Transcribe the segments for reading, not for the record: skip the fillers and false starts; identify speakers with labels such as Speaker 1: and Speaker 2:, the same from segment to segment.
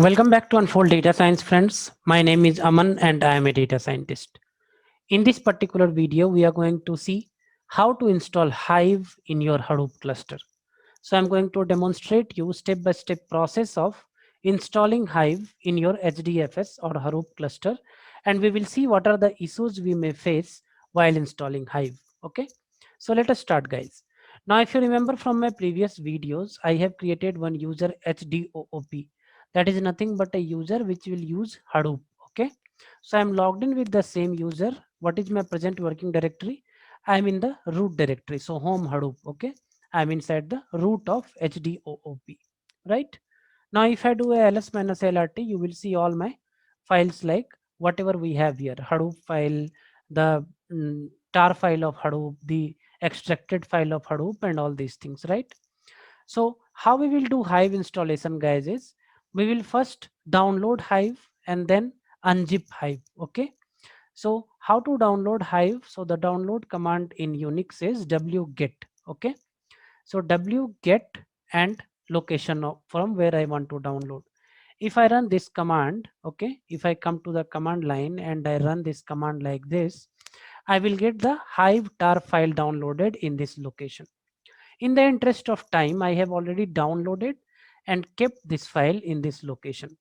Speaker 1: Welcome back to Unfold Data Science, friends. My name is Aman and I am a data scientist. In this particular video, we are going to see how to install Hive in your Hadoop cluster. So I'm going to demonstrate you step-by-step process of installing Hive in your HDFS or Hadoop cluster, and we will see what are the issues we may face while installing Hive. Okay, so let us start, guys. Now, if you remember from my previous videos, I have created one user HDOOP. That is nothing but a user which will use Hadoop. Okay, so I'm logged in with the same user. What is my present working directory? I'm in the root directory, so home Hadoop. Okay, I'm inside the root of HDOOP, right? Now, if I do a ls minus lrt, you will see all my files like whatever we have here, Hadoop file, the tar file of Hadoop, the extracted file of Hadoop, and all these things, right? So how we will do Hive installation, guys, is we will first download Hive and then unzip Hive. Okay. So how to download Hive? So the download command in Unix is wget. Okay. So wget and location from where I want to download. If I run this command, okay, if I come to the command line and I run this command like this, I will get the Hive tar file downloaded in this location. In the interest of time, I have already downloaded and kept this file in this location.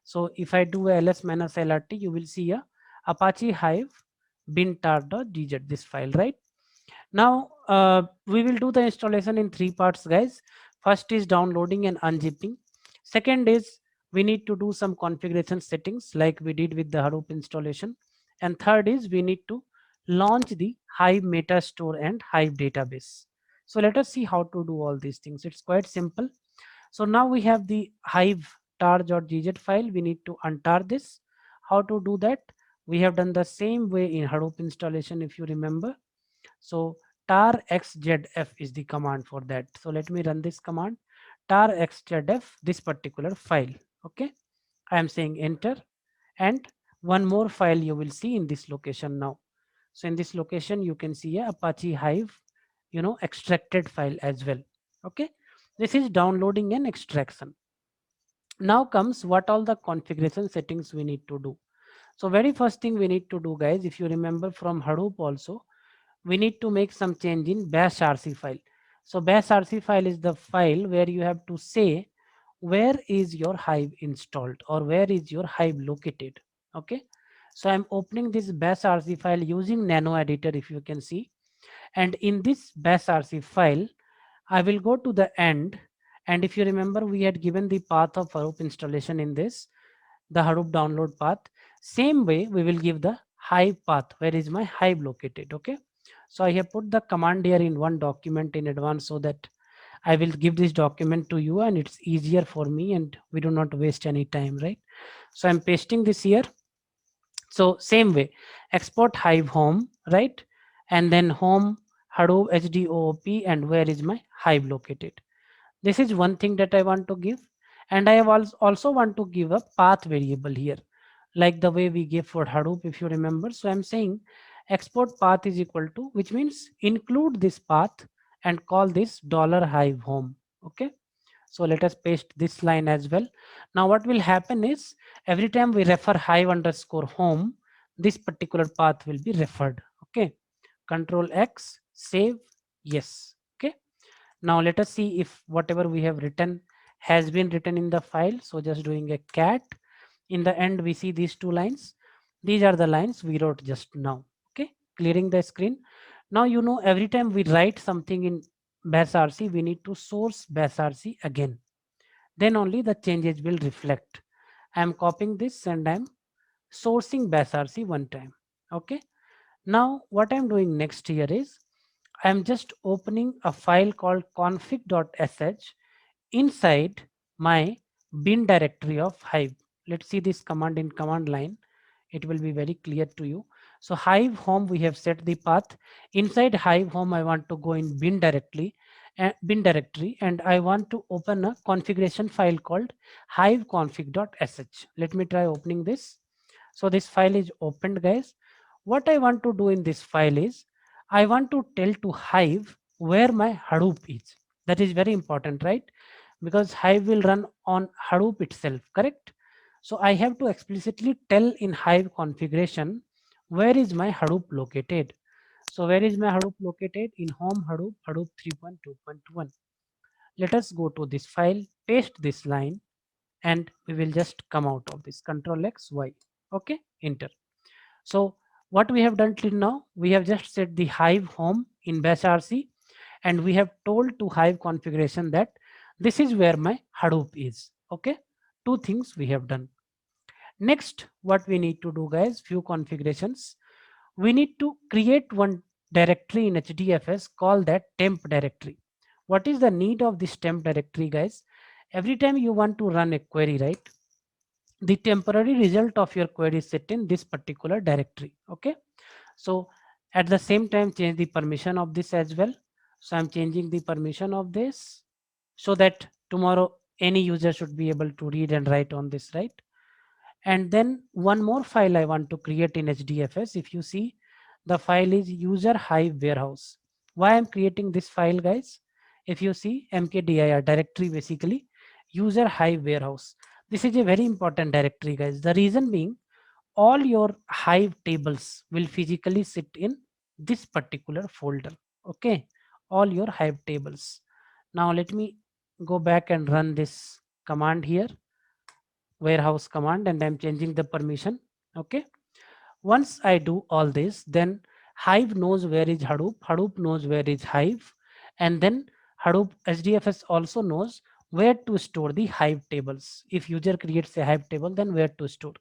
Speaker 1: So if I do a ls minus lrt, you will see a Apache Hive bin tar.gz, this file, right? Now, we will do the installation in three parts, guys. First is downloading and unzipping. Second is we need to do some configuration settings like we did with the Hadoop installation. And third is we need to launch the Hive Metastore and Hive database. So let us see how to do all these things. It's quite simple. So now we have the Hive tar.gz file. We need to untar this. How to do that? We have done the same way in Hadoop installation, if you remember. So tar xzf is the command for that. So let me run this command, tar xzf, this particular file. Okay, I am saying enter, and one more file you will see in this location now. So in this location you can see a Apache Hive, extracted file as well. Okay, this is downloading and extraction. Now comes what all the configuration settings we need to do. So very first thing we need to do, guys, if you remember from Hadoop also, we need to make some change in bash rc file. So bash rc file is the file where you have to say where is your Hive installed or where is your Hive located. Okay, so I'm opening this bash rc file using nano editor, if you can see, and in this bash rc file I will go to the end, and if you remember we had given the path of Hadoop installation in this, the Hadoop download path. Same way we will give the Hive path, where is my Hive located. Okay, so I have put the command here in one document in advance so that I will give this document to you and it's easier for me and we do not waste any time, right? So I'm pasting this here. So same way, export Hive home, right? And then home Hadoop HDOOP, and where is my Hive located. This is one thing that I want to give. And I have also want to give a path variable here, like the way we give for Hadoop, if you remember. So I'm saying export path is equal to, which means include this path and call this $hive home. Okay. So let us paste this line as well. Now what will happen is every time we refer Hive underscore home, this particular path will be referred. Okay. Control X, save, yes. Okay. Now let us see if whatever we have written has been written in the file. So just doing a cat. In the end, we see these two lines. These are the lines we wrote just now. Okay, clearing the screen. Now every time we write something in bash RC, we need to source bash RC again. Then only the changes will reflect. I am copying this and I am sourcing bash RC one time. Okay. Now what I'm doing next here is I'm just opening a file called config.sh inside my bin directory of Hive. Let's see this command in command line. It will be very clear to you. So Hive home, we have set the path. Inside Hive home, I want to go in bin directory, and I want to open a configuration file called hiveconfig.sh. Let me try opening this. So this file is opened, guys. What I want to do in this file is I want to tell to Hive where my Hadoop is. That is very important, right? Because Hive will run on Hadoop itself, correct? So I have to explicitly tell in Hive configuration where is my Hadoop located. So where is my Hadoop located? In home Hadoop, Hadoop 3.2.1. Let us go to this file, paste this line, and we will just come out of this. Control X, Y. Okay, enter. So what we have done till now, we have just set the Hive home in bash RC, and we have told to Hive configuration that this is where my Hadoop is. Okay, two things we have done. Next, what we need to do, guys, few configurations. We need to create one directory in HDFS, call that temp directory. What is the need of this temp directory, guys? Every time you want to run a query, right, the temporary result of your query is set in this particular directory. Okay, so at the same time, change the permission of this as well. So I'm changing the permission of this so that tomorrow any user should be able to read and write on this, right? And then one more file I want to create in HDFS. If you see, the file is user hive warehouse. Why I'm creating this file, guys? If you see, mkdir directory, basically user hive warehouse. This is a very important directory, guys. The reason being, all your hive tables will physically sit in this particular folder. Okay, all your hive tables. Now let me go back and run this command here, warehouse command, and I'm changing the permission. Okay, once I do all this, then Hive knows where is Hadoop, Hadoop knows where is Hive, and then Hadoop HDFS also knows where to store the Hive tables. If user creates a Hive table, then where to store.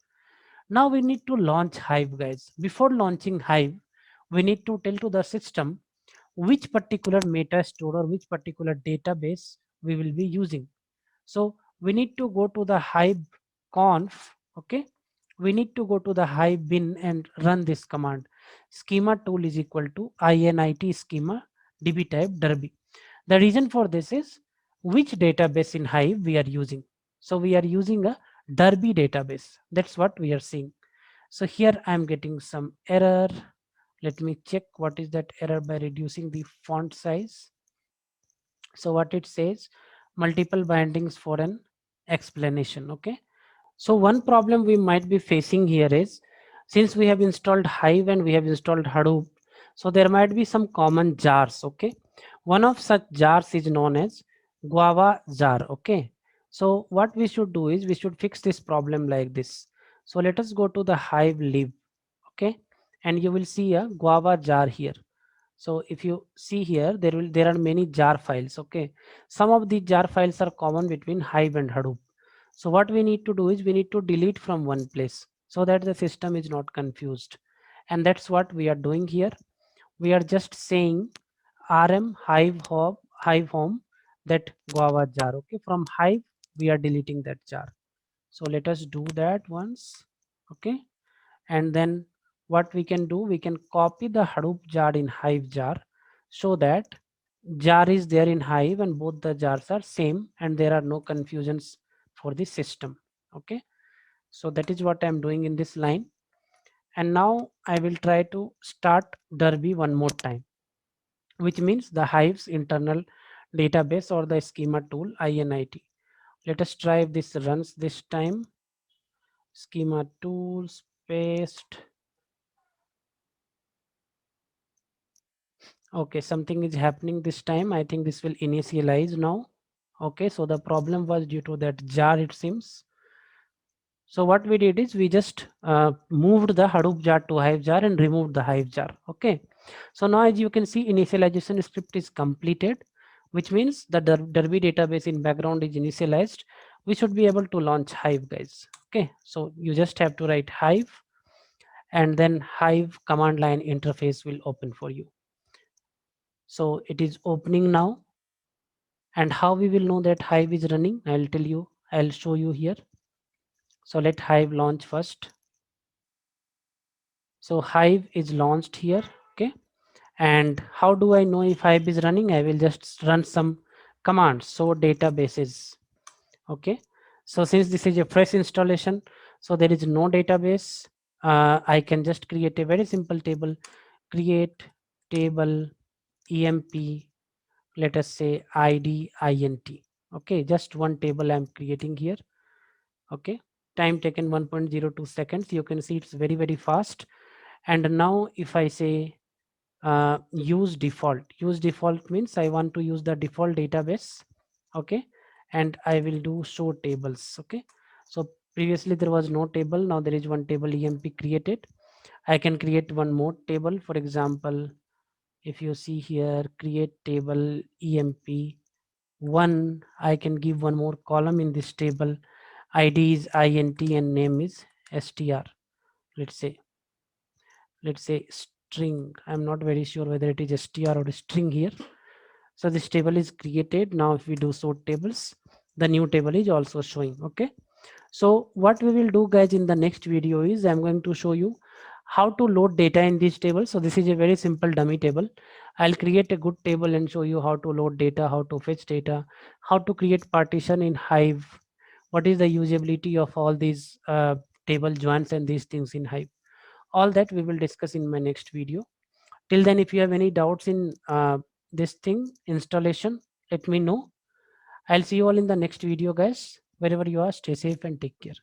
Speaker 1: Now we need to launch Hive, guys. Before launching Hive, we need to tell to the system which particular meta store or which particular database we will be using. So we need to go to the Hive conf. Okay, we need to go to the Hive bin and run this command. Schema tool is equal to init schema db type derby. The reason for this is which database in Hive we are using. So we are using a derby database. That's what we are seeing. So here I am getting some error. Let me check what is that error by reducing the font size. So what it says, multiple bindings for an explanation. Okay, so one problem we might be facing here is, since we have installed Hive and we have installed Hadoop, so there might be some common jars. Okay, one of such jars is known as Guava jar. Okay, so what we should do is we should fix this problem like this. So let us go to the Hive lib. Okay, and you will see a Guava jar here. So if you see here, there are many jar files. Okay, some of the jar files are common between Hive and Hadoop. So what we need to do is we need to delete from one place so that the system is not confused, and that's what we are doing here. We are just saying rm hive home, that Guava jar. Okay, from Hive we are deleting that jar. So let us do that once. Okay, and then what we can do, we can copy the Hadoop jar in Hive jar so that jar is there in Hive and both the jars are same and there are no confusions for the system. Okay, so that is what I'm doing in this line. And now I will try to start derby one more time, which means the Hive's internal database or the schema tool init. Let us try if this runs this time. Schema tools, paste. Okay, something is happening this time. I think this will initialize now. Okay, so the problem was due to that jar, it seems. So what we did is we just moved the Hadoop jar to Hive jar and removed the Hive jar. Okay, so now as you can see, initialization script is completed, which means the Derby database in background is initialized. We should be able to launch Hive, guys. Okay, so you just have to write Hive, and then Hive command line interface will open for you. So it is opening now. And how we will know that Hive is running, I'll tell you, I'll show you here. So let Hive launch first. So Hive is launched here. Okay, and how do I know if Hive is running? I will just run some commands. So databases. Okay, so since this is a fresh installation, so there is no database, I can just create a very simple table. Create table emp, let us say id int. Okay, just one table I'm creating here. Okay, time taken 1.02 seconds. You can see it's very fast. And now if I say use default means I want to use the default database. Okay, and I will do show tables. Okay, so previously there was no table, now there is one table emp created. I can create one more table. For example, if you see here, create table emp1, I can give one more column in this table. ID is int and name is str. let's say let's say string. I'm not very sure whether it is str or string here. So this table is created. Now if we do sort tables, the new table is also showing. Okay, so what we will do guys in the next video is I'm going to show you how to load data in this table. So this is a very simple dummy table. I'll create a good table and show you how to load data, how to fetch data, how to create partition in Hive, what is the usability of all these table joins and these things in Hive. All that we will discuss in my next video. Till then, if you have any doubts in this thing installation, let me know. I'll see you all in the next video guys. Wherever you are, stay safe and take care.